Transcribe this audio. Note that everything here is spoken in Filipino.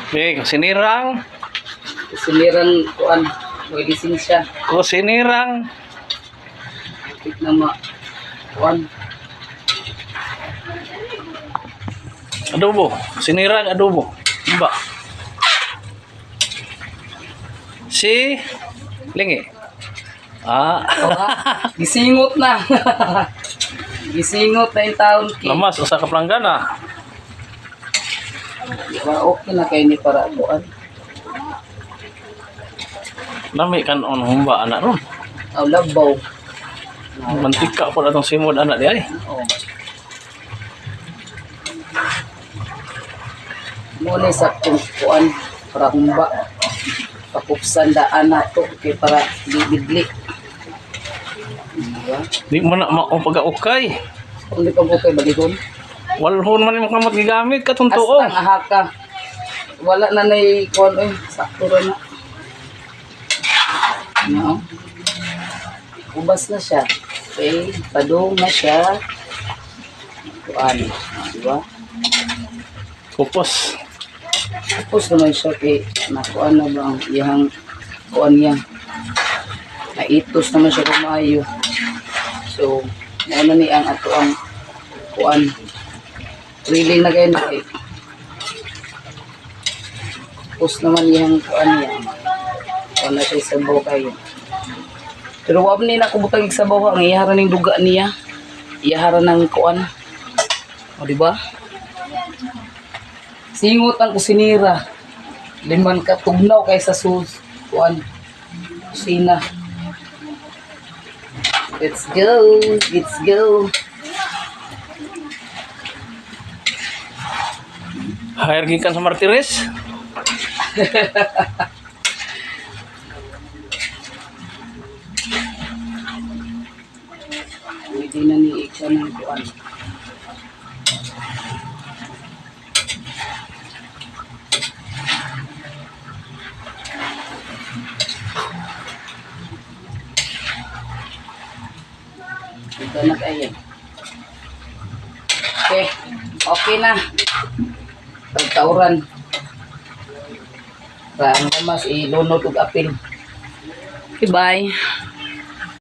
Okay, kusinirang. Kusinirang kuan. May lisensya. Kusinirang. Kapit na kuan. Adobo. Kusinirang adobo. Ba? Si Lingi. Gisingot na. Gisingot na yung taon ki. Lamas usa ka planggana. Diba, okay na kayo ni para kuan. Nami kan on humba anak ron. Aw labaw. Mantika po atong simod anak di ay. Oo. Muna sa kuan para humba. Pakupsan daan na to kay para bibidli. Diba? Di mo na pag-ukay. Kung di pa bukay baligon. Walhon man imong kamot gigamit katong tuo. Astang ahaka. Wala na nay kuan sakto ra na. No. Ubas na siya. Okay, padung na siya. Kuan, di ba? Kupos. Tapos naman siya kay nakuan na ba ang iyang kuan niya. Naitos naman siya kumayo. So, ano ni ang ato ang kuan. Really na kayo na eh. Tapos naman iyang kuan niya. Kuan na siya sa kayo. Pero wab ni na kubutang sa bawa ang iyahara ng duga niya. Iyahara ng kuan. O diba? Singot ang kusinira. Liman ka tugnaw kaysa kuan. Kusina. Let's go. Let's go. Hire gikan sa Martires. Pwede na ni Iksa ng kuan. Ito na kayo. Okay. Okay na. Pagtauran. Para ang mas ilunod og apil. Okay, bye.